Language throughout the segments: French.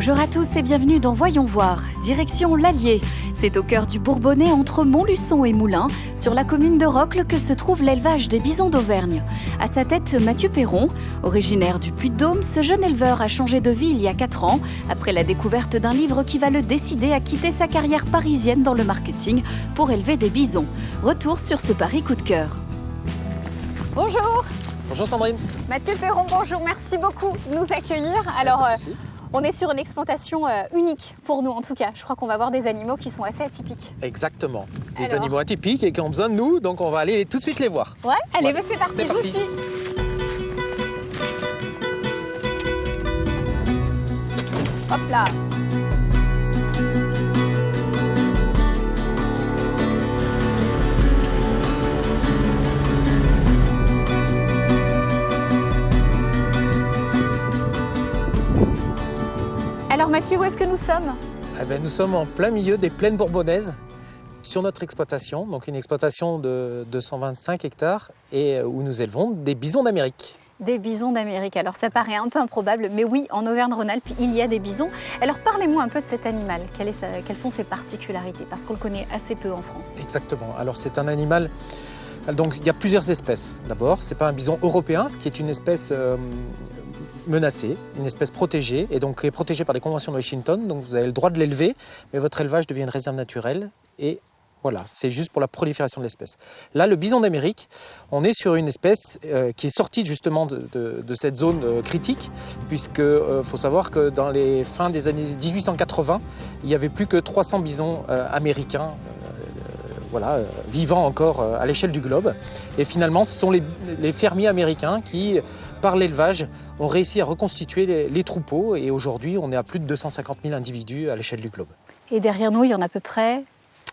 Bonjour à tous et bienvenue dans Voyons voir, direction l'Allier. C'est au cœur du Bourbonnais entre Montluçon et Moulins, sur la commune de Rocles que se trouve l'élevage des bisons d'Auvergne. À sa tête, Mathieu Perron. Originaire du Puy-de-Dôme, ce jeune éleveur a changé de vie il y a 4 ans, après la découverte d'un livre qui va le décider à quitter sa carrière parisienne dans le marketing pour élever des bisons. Retour sur ce pari coup de cœur. Bonjour. Bonjour Sandrine. Mathieu Perron, bonjour, merci beaucoup de nous accueillir. Alors, on est sur une exploitation unique pour nous en tout cas. Je crois qu'on va voir des animaux qui sont assez atypiques. Exactement, des animaux atypiques et qui ont besoin de nous, donc on va aller tout de suite les voir. Ouais, allez, c'est parti, je vous suis. Hop là. Alors Mathieu, où est-ce que nous sommes ? Nous sommes en plein milieu des plaines bourbonnaises sur notre exploitation, donc une exploitation de 225 hectares et où nous élevons des bisons d'Amérique. Des bisons d'Amérique, alors ça paraît un peu improbable, mais oui, en Auvergne-Rhône-Alpes, il y a des bisons. Alors parlez-moi un peu de cet animal, quelles sont ses particularités, parce qu'on le connaît assez peu en France. Exactement, alors c'est un animal, donc il y a plusieurs espèces. D'abord, c'est pas un bison européen, qui est une espèce menacée, une espèce protégée, et donc qui est protégée par les conventions de Washington, donc vous avez le droit de l'élever, mais votre élevage devient une réserve naturelle, et voilà, c'est juste pour la prolifération de l'espèce. Là, le bison d'Amérique, on est sur une espèce qui est sortie justement de cette zone critique, puisque faut savoir que dans les fins des années 1880, il n'y avait plus que 300 bisons américains vivant encore à l'échelle du globe. Et finalement, ce sont les fermiers américains qui, par l'élevage, ont réussi à reconstituer les troupeaux. Et aujourd'hui, on est à plus de 250 000 individus à l'échelle du globe. Et derrière nous, il y en a à peu près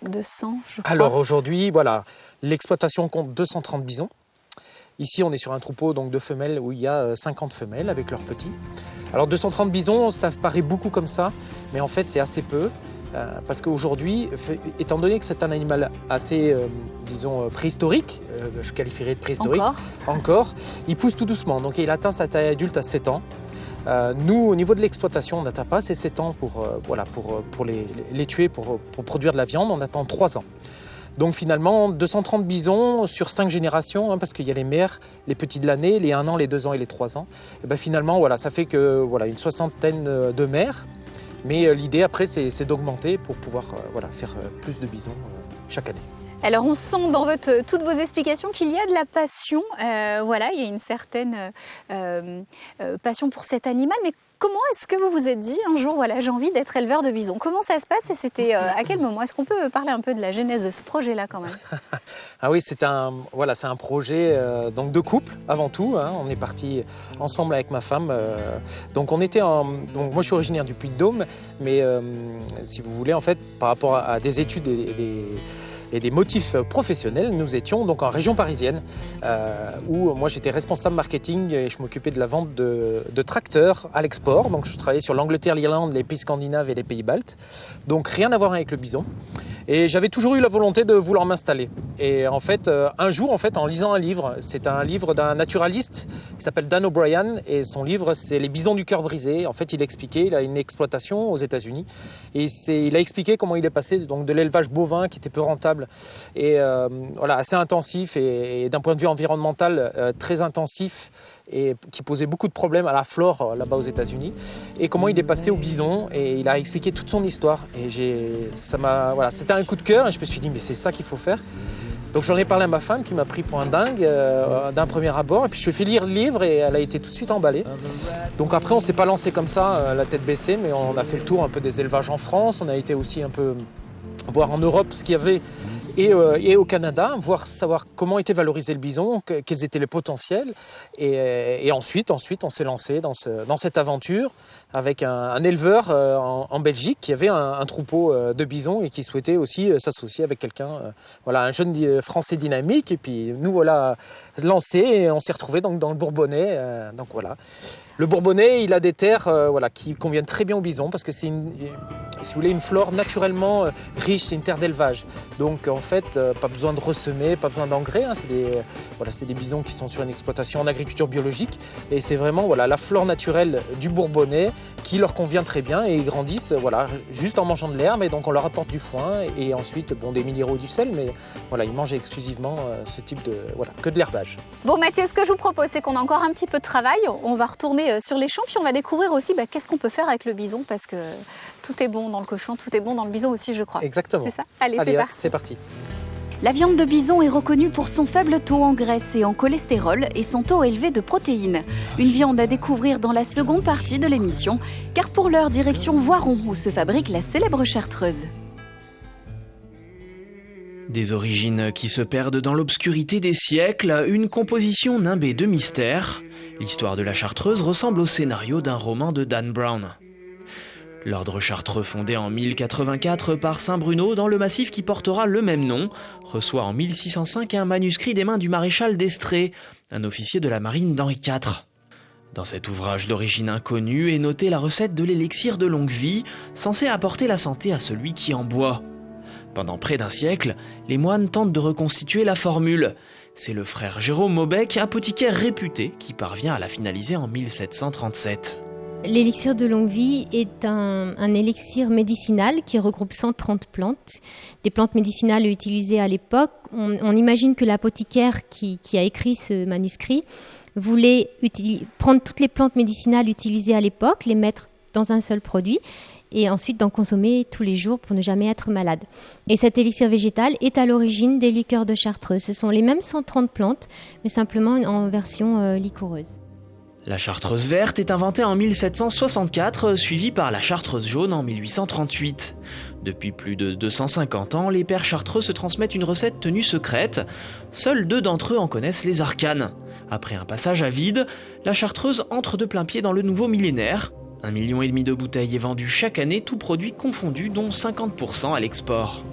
200, je crois. Alors aujourd'hui, l'exploitation compte 230 bisons. Ici, on est sur un troupeau donc, de femelles où il y a 50 femelles avec leurs petits. Alors 230 bisons, ça paraît beaucoup comme ça, mais en fait, c'est assez peu. Parce qu'aujourd'hui, étant donné que c'est un animal assez, préhistorique, je qualifierais de préhistorique, encore, il pousse tout doucement. Donc il atteint sa taille adulte à 7 ans. Nous, au niveau de l'exploitation, on n'atteint pas ces 7 ans pour les tuer, pour produire de la viande, on attend 3 ans. Donc finalement, 230 bisons sur 5 générations, parce qu'il y a les mères, les petits de l'année, les 1 an, les 2 ans et les 3 ans. Et finalement, ça fait que une soixantaine de mères. Mais l'idée après, c'est d'augmenter pour pouvoir faire plus de bisons chaque année. Alors on sent dans toutes vos explications qu'il y a de la passion. Il y a une certaine passion pour cet animal. Mais comment est-ce que vous vous êtes dit un jour, j'ai envie d'être éleveur de bisons? Comment ça se passe et c'était à quel moment? Est-ce qu'on peut parler un peu de la genèse de ce projet-là quand même? Ah oui, c'est un projet donc de couple avant tout. On est parti ensemble avec ma femme. Donc moi je suis originaire du Puy-de-Dôme, mais si vous voulez en fait par rapport à des études et des motifs professionnels, nous étions donc en région parisienne où moi j'étais responsable marketing et je m'occupais de la vente de tracteurs à l'export. Donc je travaillais sur l'Angleterre, l'Irlande, les pays scandinaves et les pays baltes. Donc rien à voir avec le bison. Et j'avais toujours eu la volonté de vouloir m'installer. Et en fait, un jour, en lisant un livre, c'est un livre d'un naturaliste qui s'appelle Dan O'Brien. Et son livre, c'est Les bisons du cœur brisé. En fait, il a une exploitation aux États-Unis. Et il a expliqué comment il est passé donc, de l'élevage bovin qui était peu rentable et assez intensif et d'un point de vue environnemental très intensif et qui posait beaucoup de problèmes à la flore là-bas aux États-Unis, et comment il est passé au bison, et il a expliqué toute son histoire. Et c'était un coup de cœur, et je me suis dit, mais c'est ça qu'il faut faire. Donc j'en ai parlé à ma femme qui m'a pris pour un dingue d'un premier abord, et puis je lui ai fait lire le livre et elle a été tout de suite emballée. Donc après on ne s'est pas lancé comme ça, la tête baissée, mais on a fait le tour un peu des élevages en France, on a été aussi un peu voir en Europe ce qu'il y avait, et au Canada, savoir comment était valorisé le bison, quels étaient les potentiels. Et ensuite, on s'est lancé dans cette aventure avec un éleveur en Belgique qui avait un troupeau de bisons et qui souhaitait aussi s'associer avec quelqu'un, un jeune français dynamique. Et puis nous voilà lancés et on s'est retrouvés donc dans le Bourbonnais. Le Bourbonnais, il a des terres qui conviennent très bien aux bisons parce que c'est une flore naturellement riche. riche, c'est une terre d'élevage. Donc en fait, pas besoin de ressemer, pas besoin d'engrais. Hein. C'est des bisons qui sont sur une exploitation en agriculture biologique. Et c'est vraiment la flore naturelle du Bourbonnais qui leur convient très bien. Et ils grandissent juste en mangeant de l'herbe. Et donc on leur apporte du foin et ensuite des minéraux, du sel. Mais ils mangent exclusivement ce type que de l'herbage. Bon Mathieu, ce que je vous propose, c'est qu'on a encore un petit peu de travail. On va retourner sur les champs, puis on va découvrir aussi qu'est-ce qu'on peut faire avec le bison, parce que tout est bon dans le cochon, tout est bon dans le bison aussi, je crois. Exactement. C'est ça ? Allez, c'est parti. La viande de bison est reconnue pour son faible taux en graisse et en cholestérol et son taux élevé de protéines. Une viande à découvrir dans la seconde partie de l'émission, car pour l'heure, direction Voiron, où se fabrique la célèbre chartreuse. Des origines qui se perdent dans l'obscurité des siècles, une composition nimbée de mystère. L'histoire de la chartreuse ressemble au scénario d'un roman de Dan Brown. L'ordre chartreux fondé en 1084 par Saint Bruno dans le massif qui portera le même nom, reçoit en 1605 un manuscrit des mains du maréchal d'Estrées, un officier de la marine d'Henri IV. Dans cet ouvrage d'origine inconnue est notée la recette de l'élixir de longue vie, censé apporter la santé à celui qui en boit. Pendant près d'un siècle, les moines tentent de reconstituer la formule. C'est le frère Jérôme Maubec, apothicaire réputé, qui parvient à la finaliser en 1737. L'élixir de longue vie est un élixir médicinal qui regroupe 130 plantes. Des plantes médicinales utilisées à l'époque. On imagine que l'apothicaire qui a écrit ce manuscrit voulait prendre toutes les plantes médicinales utilisées à l'époque, les mettre dans un seul produit et ensuite d'en consommer tous les jours pour ne jamais être malade. Et cet élixir végétal est à l'origine des liqueurs de chartreuse. Ce sont les mêmes 130 plantes, mais simplement en version liquoreuse. La chartreuse verte est inventée en 1764, suivie par la chartreuse jaune en 1838. Depuis plus de 250 ans, les pères chartreux se transmettent une recette tenue secrète. Seuls 2 d'entre eux en connaissent les arcanes. Après un passage à vide, la chartreuse entre de plein pied dans le nouveau millénaire. 1,5 million de bouteilles est vendu chaque année, tous produits confondus, dont 50% à l'export.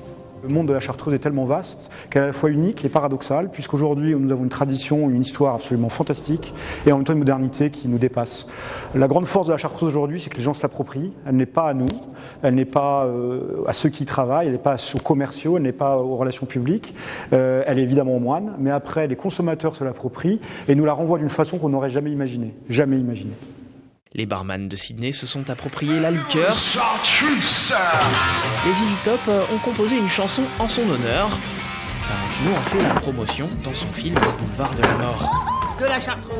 Le monde de la chartreuse est tellement vaste qu'elle est à la fois unique et paradoxale, puisqu'aujourd'hui nous avons une tradition, une histoire absolument fantastique et en même temps une modernité qui nous dépasse. La grande force de la chartreuse aujourd'hui, c'est que les gens se l'approprient. Elle n'est pas à nous, elle n'est pas à ceux qui y travaillent, elle n'est pas aux commerciaux, elle n'est pas aux relations publiques. Elle est évidemment aux moines, mais après les consommateurs se l'approprient et nous la renvoient d'une façon qu'on n'aurait jamais imaginée. Jamais imaginée. Les barman de Sydney se sont appropriés la liqueur. Les Easy Top ont composé une chanson en son honneur. Tarantino en fait la promotion dans son film Boulevard de la Mort. De la chartreuse.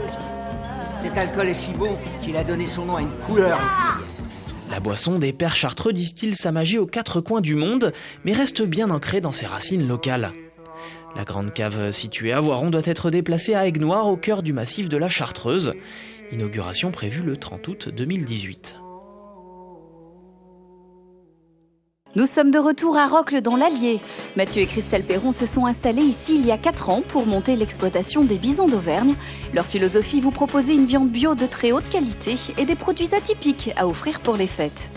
Cet alcool est si bon qu'il a donné son nom à une couleur. La boisson des pères chartreux distille sa magie aux 4 coins du monde, mais reste bien ancrée dans ses racines locales. La grande cave située à Voiron doit être déplacée à Aigues-Noires, au cœur du massif de la Chartreuse. Inauguration prévue le 30 août 2018. Nous sommes de retour à Rocles dans l'Allier. Mathieu et Christelle Perron se sont installés ici il y a 4 ans pour monter l'exploitation des bisons d'Auvergne. Leur philosophie, vous proposer une viande bio de très haute qualité et des produits atypiques à offrir pour les fêtes.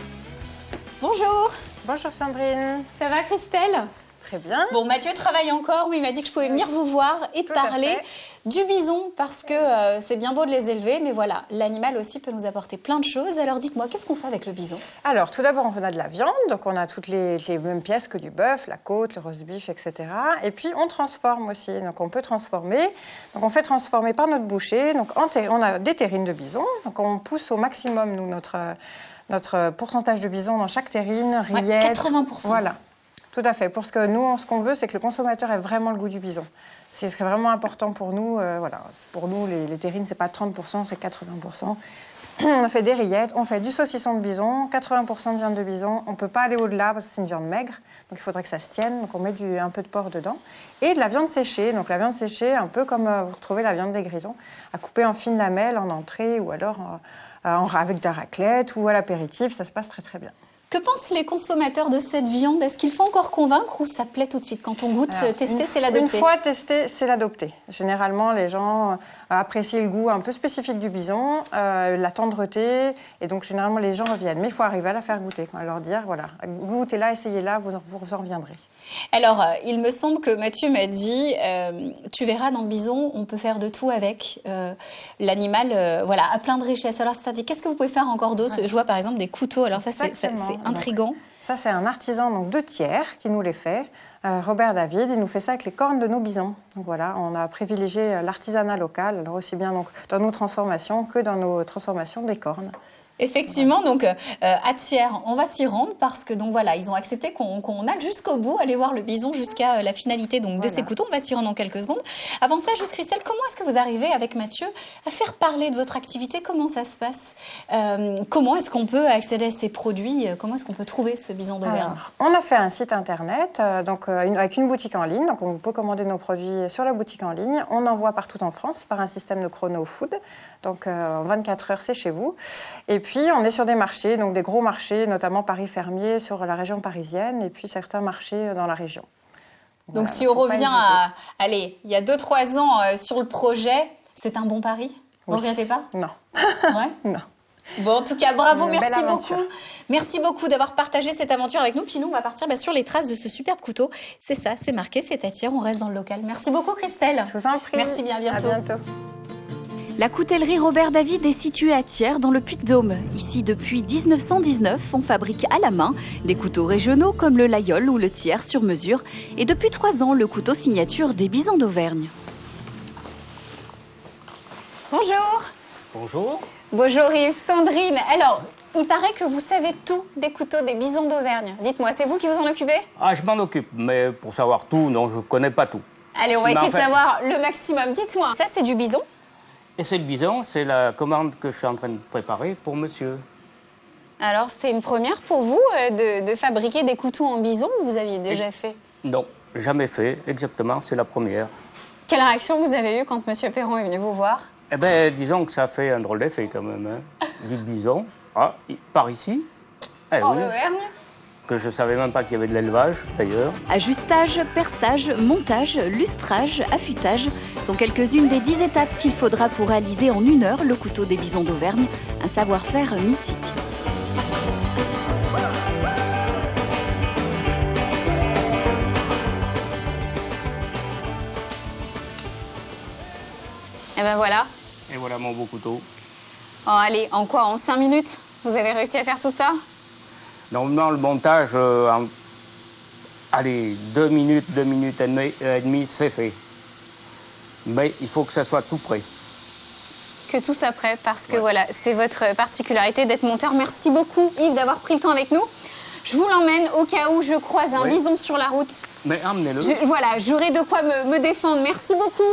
Bonjour. Bonjour Sandrine. Ça va Christelle ? Très bien. Bon, Mathieu travaille encore, mais il m'a dit que je pouvais venir vous voir et parler du bison parce que c'est bien beau de les élever, mais voilà, l'animal aussi peut nous apporter plein de choses. Alors dites-moi, qu'est-ce qu'on fait avec le bison ? Alors tout d'abord, on a de la viande, donc on a toutes les mêmes pièces que du bœuf, la côte, le roast beef, etc. Et puis on transforme aussi, donc on peut transformer. Donc on fait transformer par notre boucher. Donc on a des terrines de bison, donc on pousse au maximum nous notre pourcentage de bison dans chaque terrine, rillettes. 80%. Voilà. Tout à fait. Pour ce qu'on veut, c'est que le consommateur ait vraiment le goût du bison. C'est vraiment important pour nous. Voilà. Pour nous, les terrines, c'est pas 30%, c'est 80%. On fait des rillettes, on fait du saucisson de bison, 80% de viande de bison. On ne peut pas aller au-delà parce que c'est une viande maigre, donc il faudrait que ça se tienne. Donc on met un peu de porc dedans. Et de la viande séchée. Donc la viande séchée, un peu comme vous retrouvez la viande des grisons, à couper en fines lamelles en entrée ou alors avec de la raclette ou à l'apéritif. Ça se passe très très bien. Que pensent les consommateurs de cette viande ? Est-ce qu'il faut encore convaincre ou ça plaît tout de suite ? Quand on goûte, tester, c'est l'adopter. Une fois testé, c'est l'adopter. Généralement, les gens apprécient le goût un peu spécifique du bison, la tendreté, et donc généralement les gens reviennent. Mais il faut arriver à la faire goûter, leur dire, voilà, goûtez-la, essayez-la, vous en reviendrez. Alors, il me semble que Mathieu m'a dit, tu verras dans le bison, on peut faire de tout avec. L'animal, voilà, a plein de richesses. Alors, c'est-à-dire, qu'est-ce que vous pouvez faire encore d'autre? Je vois par exemple des couteaux. Alors ça, c'est intriguant. Ça, c'est un artisan donc, de Thiers qui nous les fait. Robert David, il nous fait ça avec les cornes de nos bisons. Donc voilà, on a privilégié l'artisanat local, alors aussi bien donc, dans nos transformations que dans nos transformations des cornes. Effectivement, donc à Thiers, on va s'y rendre parce que donc voilà, ils ont accepté qu'on aille jusqu'au bout, aller voir le bison jusqu'à la finalité donc de ces couteaux. On va s'y rendre dans quelques secondes. Avant ça, juste Christelle, comment est-ce que vous arrivez avec Mathieu à faire parler de votre activité? Comment ça se passe? Comment est-ce qu'on peut accéder à ces produits? Comment est-ce qu'on peut trouver ce bison d'Auvergne? On a fait un site internet avec une boutique en ligne, donc on peut commander nos produits sur la boutique en ligne. On envoie partout en France par un système de chrono food, donc en 24 heures c'est chez vous. Et puis, on est sur des marchés, donc des gros marchés, notamment Paris Fermier, sur la région parisienne, et puis certains marchés dans la région. Donc, si on revient à... Allez, il y a 2-3 ans sur le projet, c'est un bon pari? Vous ne regrettez pas? Non. Ouais? Non. Bon, en tout cas, bravo, merci beaucoup. Merci beaucoup d'avoir partagé cette aventure avec nous. Puis nous, on va partir sur les traces de ce superbe couteau. C'est ça, c'est marqué, c'est à Thiers, on reste dans le local. Merci beaucoup, Christelle. Je vous en prie. Merci bien, à bientôt. À bientôt. La coutellerie Robert David est située à Thiers, dans le Puy-de-Dôme. Ici, depuis 1919, on fabrique à la main des couteaux régionaux comme le Laguiole ou le Thiers sur mesure. Et depuis 3 ans, le couteau signature des bisons d'Auvergne. Bonjour. Bonjour. Bonjour Yves, Sandrine. Alors, il paraît que vous savez tout des couteaux des bisons d'Auvergne. Dites-moi, c'est vous qui vous en occupez? Ah, je m'en occupe, mais pour savoir tout, non, je connais pas tout. Allez, on va essayer de savoir le maximum. Dites-moi, ça c'est du bison? Et c'est le bison, c'est la commande que je suis en train de préparer pour monsieur. Alors, c'était une première pour vous de fabriquer des couteaux en bison ou vous aviez déjà fait? Non, jamais fait, exactement, c'est la première. Quelle réaction vous avez eue quand monsieur Perron est venu vous voir? Eh bien, disons que ça fait un drôle d'effet quand même, hein. Du bison, par ici. En Auvergne? Que je savais même pas qu'il y avait de l'élevage, d'ailleurs. Ajustage, perçage, montage, lustrage, affûtage sont quelques-unes des 10 étapes qu'il faudra pour réaliser en 1 heure le couteau des bisons d'Auvergne, un savoir-faire mythique. Et ben voilà. Et voilà mon beau couteau. Oh, allez, en quoi? En 5 minutes? Vous avez réussi à faire tout ça? Normalement, le montage, allez, 2 minutes et demie, c'est fait. Mais il faut que ça soit tout prêt. Que tout soit prêt, parce que voilà, c'est votre particularité d'être monteur. Merci beaucoup, Yves, d'avoir pris le temps avec nous. Je vous l'emmène au cas où je croise un bison sur la route. Mais emmenez-le. Voilà, j'aurai de quoi me défendre. Merci beaucoup.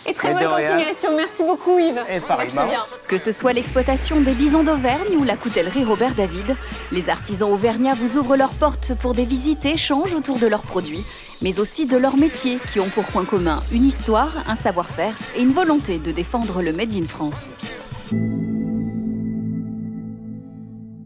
Et très bonne continuation. Merci beaucoup, Yves. Merci bien. Que ce soit l'exploitation des bisons d'Auvergne ou la coutellerie Robert David, les artisans auvergnats vous ouvrent leurs portes pour des visites et échanges autour de leurs produits, mais aussi de leur métier qui ont pour point commun une histoire, un savoir-faire et une volonté de défendre le Made in France.